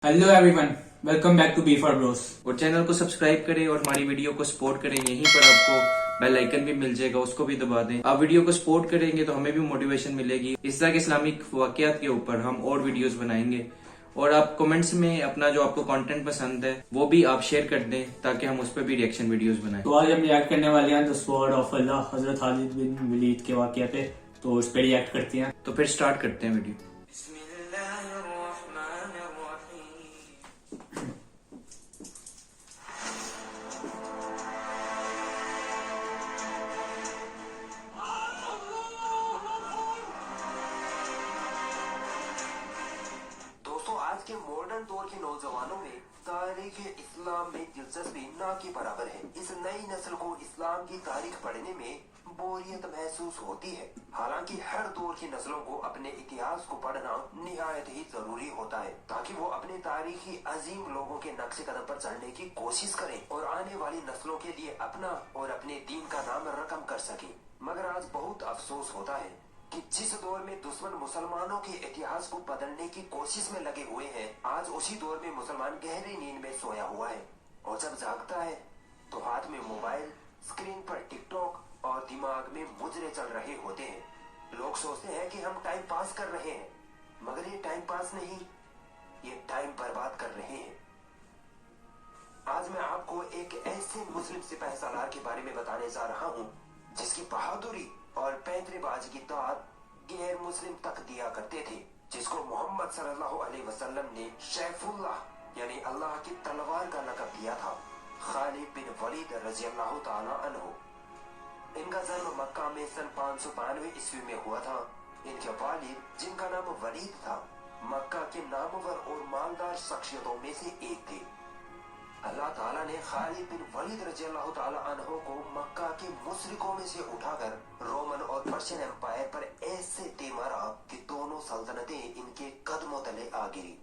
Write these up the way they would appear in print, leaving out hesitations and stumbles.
Hello everyone, welcome back to B for bros. और channel को subscribe करें और हमारी वीडियो को सपोर्ट करें। यहीं पर आपको बेल आइकन भी मिल जाएगा, उसको भी दबा दें। आप वीडियो को सपोर्ट करेंगे तो हमें भी मोटिवेशन मिलेगी। इस तरह के इस्लामिक वाकयात के ऊपर हम और वीडियोस बनाएंगे। और आप कमेंट्स में अपना जो आपको कंटेंट पसंद है वो भी आप शेयर कर दें ताकि हम उस पर भी रिएक्शन वीडियोस बनाएं। तो आज हम रिएक्ट करने वाले हैं द स्वॉर्ड ऑफ अल्लाह, हजरत खालिद बिन वलीद के वाकया पे। तो उस पर रिएक्ट करते हैं। तो फिर स्टार्ट करते हैं वीडियो। आज के मॉडर्न दौर के नौजवानों में तारीख इस्लाम में दिलचस्पी न के बराबर है। इस नई नस्ल को इस्लाम की तारीख पढ़ने में बोरियत महसूस होती है। हालांकि हर दौर की नस्लों को अपने इतिहास को पढ़ना निहायत ही जरूरी होता है ताकि वो अपने तारीखी अजीम लोगों के नक्शे कदम पर चलने की कोशिश करें और आने वाली नस्लों के लिए अपना और अपने दीन का नाम रकम कर सके। मगर आज बहुत अफसोस होता है कि जिस दौर में दुश्मन मुसलमानों के इतिहास को बदलने की कोशिश में लगे हुए हैं, आज उसी दौर में मुसलमान गहरी नींद में सोया हुआ है और जब जागता है तो हाथ में मोबाइल, स्क्रीन पर टिकटॉक और दिमाग में मुजरे चल रहे होते हैं। लोग सोचते हैं कि हम टाइम पास कर रहे हैं, मगर ये टाइम पास नहीं, ये टाइम बर्बाद कर रहे हैं। आज मैं आपको एक ऐसे मुस्लिम सिपाही सालार के बारे में बताने जा रहा हूँ जिसकी बहादुरी और पैंतरेबाजी की दाद गैर मुस्लिम तक दिया करते थे, जिसको मोहम्मद सल्लल्लाहु अलैहि वसल्लम ने सैफुल्लाह यानी अल्लाह की तलवार का लक़ब दिया था। खालिद बिन वलीद रज़ी अल्लाह ताला अन्हु। इनका जन्म मक्का में सन 592 ईस्वी में हुआ था। इनके वालिद, जिनका नाम वलीद था, मक्का के नामवर और मालदार शख्सियतों में से एक थे। अल्लाह ताला ने खालिद बिन वलीद रज़ी अल्लाह ताला अन्हु को मक्का के मुशरिकों में से उठाकर रोमन और पर्शियन एम्पायर पर ऐसे दे मारा कि दोनों सल्तनतें इनके कदमों तले आ गिरी।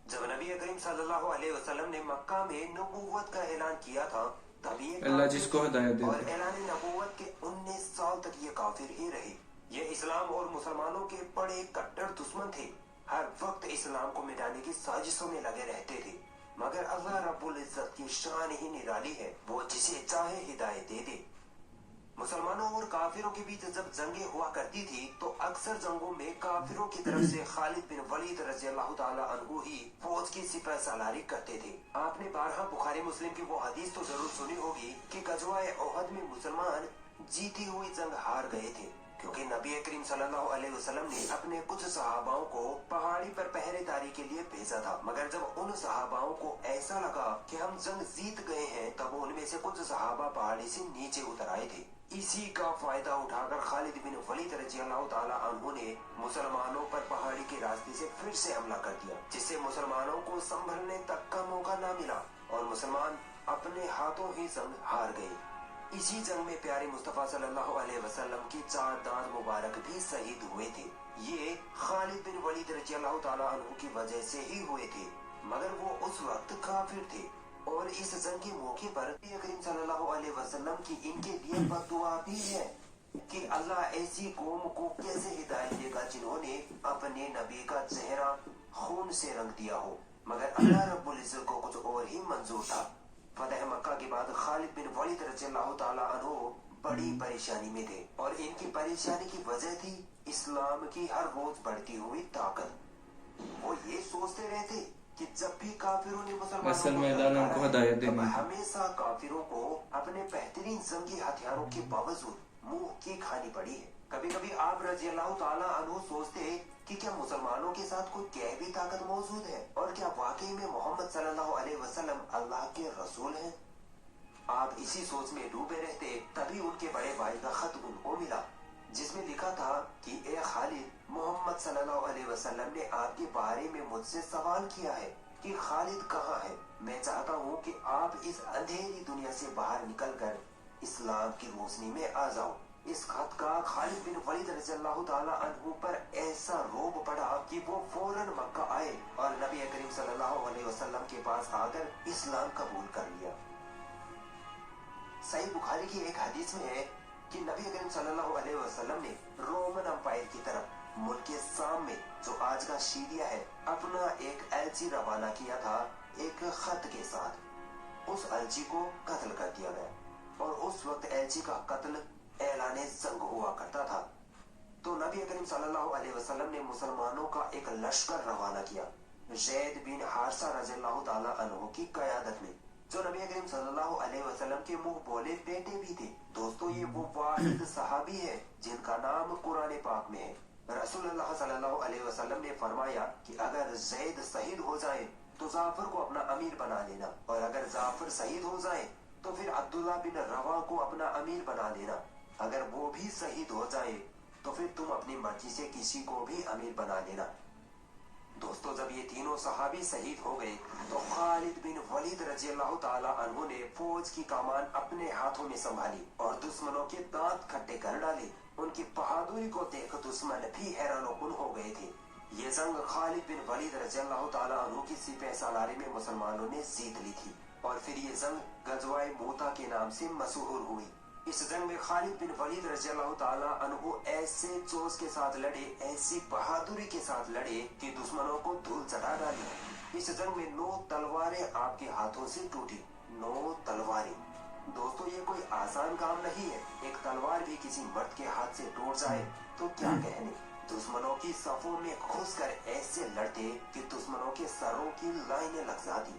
जब नबी करीम सल्लल्लाहु अलैहि वसल्लम ने मक्का में नबूवत का ऐलान किया था, तभी अल्लाह जिसको हिदायत दे और ऐलान नबूवत के 19 साल तक ये काफिर ही रहे। ये इस्लाम और मुसलमानों के बड़े कट्टर दुश्मन थे। हर वक्त इस्लाम को मिटाने की साजिशों में लगे रहते थे। मगर अल्लाह रब्बुल इज्जत की शान ही निराली है, वो जिसे चाहे हिदायत दे दे। मुसलमानों और काफिरों के बीच जब जंगें हुआ करती थी तो अक्सर जंगों में काफिरों की तरफ से खालिद बिन वलीद रज़ी अल्लाह ताला अन्हु ही फौज की सिपह सालारी करते थे। आपने बारहा बुखारी मुस्लिम की वो हदीस तो जरूर सुनी होगी कि गज़वाए ओहद में मुसलमान जीती हुई जंग हार गए थे, क्योंकि नबी करीम सल्लल्लाहु अलैहि वसल्लम ने अपने कुछ सहाबाओं को पहाड़ी पर पहरेदारी के लिए भेजा था। मगर जब उन सहाबाओं को ऐसा लगा कि हम जंग जीत गए हैं, तब उनमें से कुछ सहाबा पहाड़ी से नीचे उतर आए थे। इसी का फायदा उठाकर खालिद बिन वलीद रज़ी अल्लाह ताला अन्हु ने मुसलमानों पर पहाड़ी के रास्ते से फिर से हमला कर दिया, जिससे मुसलमानों को संभलने तक का मौका न मिला और मुसलमान अपने हाथों ही जंग हार गए। इसी जंग में प्यारे मुस्तफा सल्लल्लाहु अलैहि वसल्लम की 4 दांत मुबारक भी शहीद हुए थे। ये खालिद बिन वलीद रज़ी अल्लाह ताला अन्हु की वजह से ही हुए थे, मगर वो उस वक्त काफिर थे और इस जंग के मौके पर करीम सल्लल्लाहु अलैहि वसल्लम की इनके लिए बद्दुआ भी है कि अल्लाह ऐसी कौम को कैसे हिदायत देगा जिन्होंने अपने नबी का चेहरा खून से रंग दिया हो। मगर अल्लाह रब्बुल इज्जत को कुछ और ही मंजूर था। फतह मक्का के बाद खालिद बिन वलीद रज़ी अल्लाह ताला अन्हु बड़ी परेशानी में थे और इनकी परेशानी की वजह थी इस्लाम की हर रोज बढ़ती हुई ताकत। वो ये सोचते रहते कि जब भी काफिरों ने मुसलमानों को हिदायत देनी, हमेशा काफिरों को अपने बेहतरीन जंगी हथियारों के बावजूद मुंह की खानी पड़ी है। कभी कभी आप रज़ी अल्लाह ताला अन्हु सोचते कि क्या मुसलमानों के साथ कोई गैबी ताकत मौजूद है और क्या वाकई में मोहम्मद सल्लल्लाहु अलैहि वसल्लम अल्लाह के रसूल हैं। आप इसी सोच में डूबे रहते, तभी उनके बड़े भाई का खत उनको मिला जिसमें लिखा था कि ए खालिद, मोहम्मद सल्लल्लाहु अलैहि वसल्लम ने आपके बारे में मुझसे सवाल किया है कि खालिद कहाँ है। मैं चाहता हूँ कि आप इस अंधेरी दुनिया से बाहर निकलकर इस्लाम की रोशनी में आ जाओ। इस खत का खालिद बिन वलीद रज़ी अल्लाह ताला अन्हु पर ऐसा रोब पड़ा कि वो फौरन मक्का आए और नबी करीम सल्लल्लाहु अलैहि वसल्लम के पास आकर इस्लाम कबूल कर लिया। सही बुखारी की एक हदीस में है कि नबी करीम सल्लल्लाहु अलैहि वसल्लम ने रोमन एम्पायर की तरफ मुल्क शाम में जो आज का सीरिया है अपना एक एलची रवाना किया था एक खत के साथ। उस एलची को कत्ल कर दिया गया और उस वक्त एलची का कत्ल ऐलाने जंग हुआ करता था। तो नबी करीम सल्लल्लाहु अलैहि वसल्लम ने मुसलमानों का एक लश्कर रवाना किया ज़ैद बिन हारिसा रज़ियल्लाहु ताला अन्हु की क़यादत में, जो नबी करीम सल्लल्लाहु अलैहि वसल्लम के मुंह बोले बेटे भी थे। दोस्तों ये वो वाहिद सहाबी है जिनका नाम कुरान पाक में है। रसूलुल्लाह सल्लल्लाहु अलैहि वसल्लम ने फरमाया कि अगर ज़ैद शहीद हो जाए तो जाफर को अपना अमीर बना लेना, और अगर जाफर शहीद हो जाए तो फिर अब्दुल्ला बिन रवा को अपना अमीर बना लेना। अगर वो भी शहीद हो जाए तो फिर तुम अपनी मर्जी से किसी को भी अमीर बना लेना। दोस्तों जब ये तीनों सहाबी शहीद हो गए तो खालिद बिन वलीद रज़ियल्लाहु ताला अन्हु ने फौज की कमान अपने हाथों में संभाली और दुश्मनों के दांत खट्टे कर डाले। उनकी बहादुरी को देख दुश्मन भी हैरान हो गए थे। ये जंग खालिद बिन वलीद रज़ियल्लाहु ताला अन्हु की सिपह सालारी में मुसलमानों ने जीत ली थी और फिर ये जंग गज़वाए मूता के नाम से मशहूर हुई। इस जंग में खालिद बिन वलीद रज़ियल्लाहु ताला अन्हु ऐसे जोश के साथ लड़े, ऐसी बहादुरी के साथ लड़े कि दुश्मनों को धूल चटा डाली। इस जंग में 9 तलवारें आपके हाथों से टूटी। 9 तलवारें। दोस्तों ये कोई आसान काम नहीं है। एक तलवार भी किसी मर्द के हाथ से टूट जाए तो क्या कहने। दुश्मनों की सफों में घुसकर ऐसे लड़ते कि दुश्मनों के सरों की लाइनें लग जाती।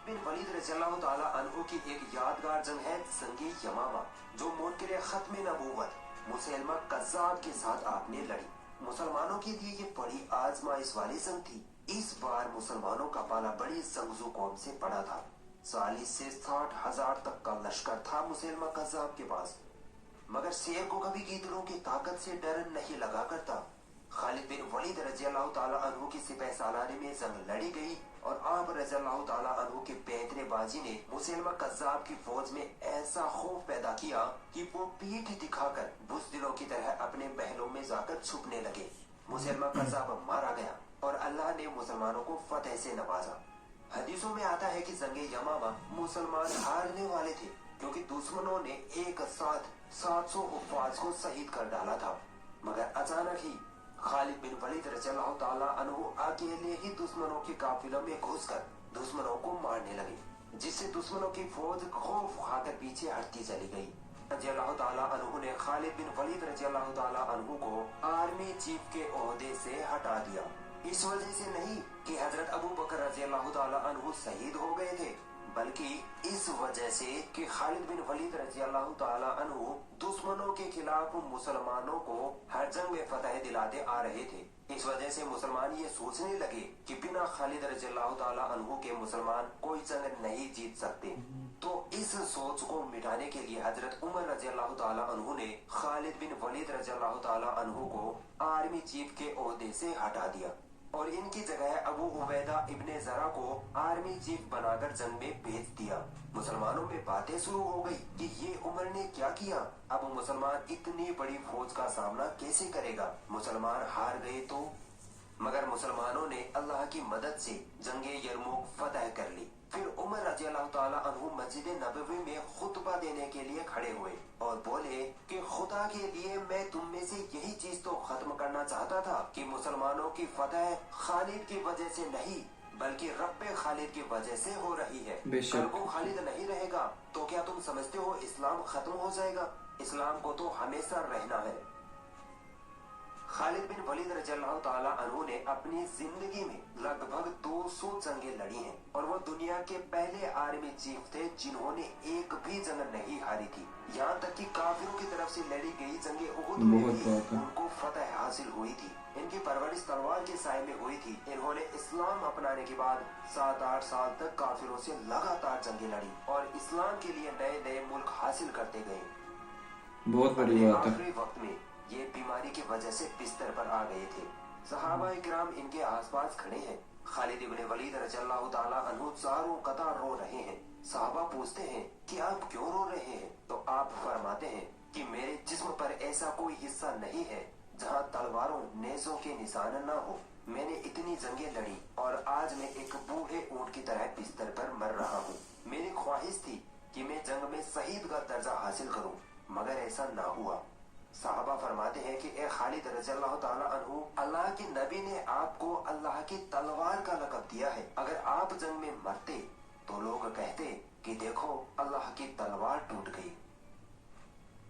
बिन वलीद रज़ियल्लाहु ताला अन्हु की एक यादगार जंग है जंगे यमामा, जो मुनकिर खत्म नबूवत मुसलमा कज़्ज़ाब के साथ आपने लड़ी। मुसलमानों के लिए ये बड़ी आजमाइश वाली जंग थी। इस बार मुसलमानों का पाला बड़ी जंगजू कौम से पड़ा था। 40 से 60,000 तक का लश्कर था मुसलमा कज़्ज़ाब के पास, मगर शेर को कभी गीदड़ों की ताकत से डर नहीं लगा करता। खालिद बिन वलीद रज़ियल्लाहु ताला अन्हु की सिपह सालारी में जंग लड़ी गई और आप रज़ियल्लाहु ताला अन्हु के बेहतरेबाजी ने मुसलमा कज़्ज़ाब की फौज में ऐसा खौफ पैदा किया कि वो पीठ दिखाकर बुज़दिलों की तरह अपने महलों में जाकर छुपने लगे। मुसलमा कज़्ज़ाब मारा गया और अल्लाह ने मुसलमानों को फतेह से नवाजा। हदीसों में आता है कि जंगे यमामा मुसलमान हारने वाले थे क्योंकि दुश्मनों ने एक साथ 700 हुफ़ाज़ को शहीद कर डाला था, मगर अचानक ही खालिद बिन वलीद रज़ियल्लाहु ताला अन्हु अकेले ही दुश्मनों के काफिलों में घुसकर दुश्मनों को मारने लगे, जिससे दुश्मनों की फौज खौफ खाकर पीछे हटती चली गई। रज़ियल्लाहु ताला अन्हु ने खालिद बिन वलीद रज़ियल्लाहु ताला अन्हु को आर्मी चीफ के ओहदे से हटा दिया। इस वजह से नहीं कि हजरत अबू बकर रज़ियल्लाहु ताला अन्हु शहीद हो गए थे, बल्कि इस वजह से कि खालिद बिन वलीद रज़ियल्लाहु ताला अन्हु दुश्मनों के खिलाफ मुसलमानों को हर जंग में फतह दिलाते आ रहे थे। इस वजह से मुसलमान ये सोचने लगे कि बिना खालिद रज़ियल्लाहु ताला अन्हु के मुसलमान कोई जंग नहीं जीत सकते। तो इस सोच को मिटाने के लिए हजरत उमर रज़ियल्लाहु ताला अन्हु ने खालिद बिन वलीद रज़ियल्लाहु ताला अन्हु को आर्मी चीफ के ओहदे से हटा दिया और इनकी जगह अबू उबैदा इब्ने ज़रा को आर्मी चीफ बनाकर जंग में भेज दिया। मुसलमानों में बातें शुरू हो गई कि ये उमर ने क्या किया, अब मुसलमान इतनी बड़ी फौज का सामना कैसे करेगा, मुसलमान हार गए तो। मगर मुसलमानों ने अल्लाह की मदद से जंगे यरमुक फतह कर ली। फिर उमर रज़ियल्लाहु ताला अन्हु मस्जिद नबवी में खुतबा देने के लिए खड़े हुए और बोले कि खुदा के लिए मैं तुम में से यही चीज तो खत्म करना चाहता था कि मुसलमानों की फतह खालिद की वजह से नहीं बल्कि रब्बे खालिद की वजह से हो रही है। कल को खालिद नहीं रहेगा तो क्या तुम समझते हो इस्लाम खत्म हो जाएगा? इस्लाम को तो हमेशा रहना है। खालिद बिन वलीद रज़ियल्लाहु ताला अन्हु ने अपनी जिंदगी में लगभग 200 जंगें लड़ी हैं और वो दुनिया के पहले आर्मी चीफ थे जिन्होंने एक भी जंग नहीं हारी थी। यहाँ तक कि काफिरों की तरफ से लड़ी गई जंगे उहुद में भी उनको फतह हासिल हुई थी। इनकी परवरिश तलवार के साए में हुई थी। इन्होंने इस्लाम अपनाने के बाद 7-8 साल तक काफिरों से लगातार जंगें लड़ी और इस्लाम के लिए नए नए मुल्क हासिल करते गए। बहुत बड़ी बात है। आखिरी वक्त में ये बीमारी की वजह से बिस्तर पर आ गए थे। सहाबा इकराम इनके आसपास खड़े हैं। खालिद इब्ने वलीद रज़ियल्लाहु ताला अन्हु चारों कतार रो रहे हैं। सहाबा पूछते हैं कि आप क्यों रो रहे हैं, तो आप फरमाते हैं कि मेरे जिस्म पर ऐसा कोई हिस्सा नहीं है जहाँ तलवारों नेज़ों के निशान न हो। मैंने इतनी जंगें लड़ी और आज मैं एक बूढ़े ऊंट की तरह बिस्तर पर मर रहा हूँ। मेरी ख्वाहिश थी कि मैं जंग में शहीद का दर्जा हासिल करूँ, मगर ऐसा ना हुआ। साहबा फरमाते हैं कि ए खालिद रज़ियल्लाहु ताला अन्हु, अल्लाह के नबी ने आपको अल्लाह की तलवार का लक़ब दिया है। अगर आप जंग में मरते तो लोग कहते कि देखो अल्लाह की तलवार टूट गई।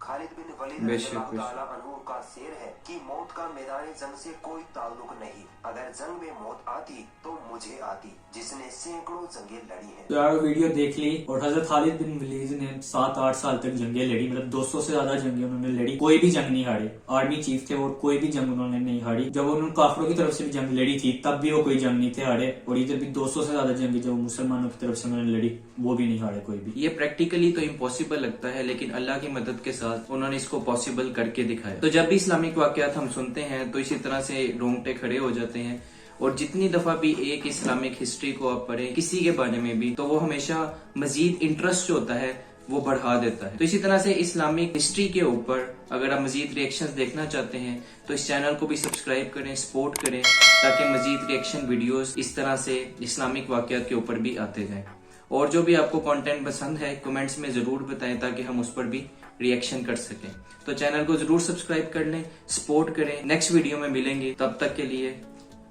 खालिद बिन वलीद रज़ियल्लाहु ताला अन्हु का शेर है कि मौत का मैदान जंग से कोई ताल्लुक नहीं, अगर जंग में मौत आती तो मुझे आती, जिसने सैकड़ों जंगें लड़ी हैं। तो यार वीडियो देख ली, और हजरत खालिद बिन वलीद ने 7-8 साल तक जंगें लड़ी, मतलब 200 से ज्यादा जंगें उन्होंने लड़ी, कोई भी जंग नहीं हारे। आर्मी चीफ थे और कोई भी जंग उन्होंने नहीं हारी। जब उन्होंने काफिरों की तरफ से भी जंग लड़ी थी तब भी वो कोई जंग नहीं थे हारे, और इधर भी 200 से ज्यादा जंग जब मुसलमानों की तरफ से उन्होंने लड़ी वो भी नहीं हारे कोई भी। ये प्रैक्टिकली तो इम्पॉसिबल लगता है, लेकिन अल्लाह की मदद के साथ उन्होंने इसको पॉसिबल करके दिखाया। तो जब भी इस्लामिक वाकयात हम सुनते हैं तो इसी तरह से रोंगटे खड़े हो जाते हैं, और जितनी दफा भी एक इस्लामिक हिस्ट्री को आप पढ़ें किसी के बारे में भी, तो वो हमेशा मजीद इंटरेस्ट जो होता है वो बढ़ा देता है। तो इसी तरह से इस्लामिक हिस्ट्री के ऊपर अगर आप मजीद रिएक्शंस देखना चाहते हैं तो इस चैनल को भी सब्सक्राइब करें, सपोर्ट करें, ताकि मजीद रिएक्शन वीडियोस इस तरह से इस्लामिक वाकयात के ऊपर भी आते जाएं। और जो भी आपको कंटेंट पसंद है कमेंट्स में जरूर बताएं, ताकि हम उस पर भी रिएक्शन कर सकें। तो चैनल को जरूर सब्सक्राइब कर लें, सपोर्ट करें। नेक्स्ट वीडियो में मिलेंगे, तब तक के लिए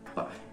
बाय।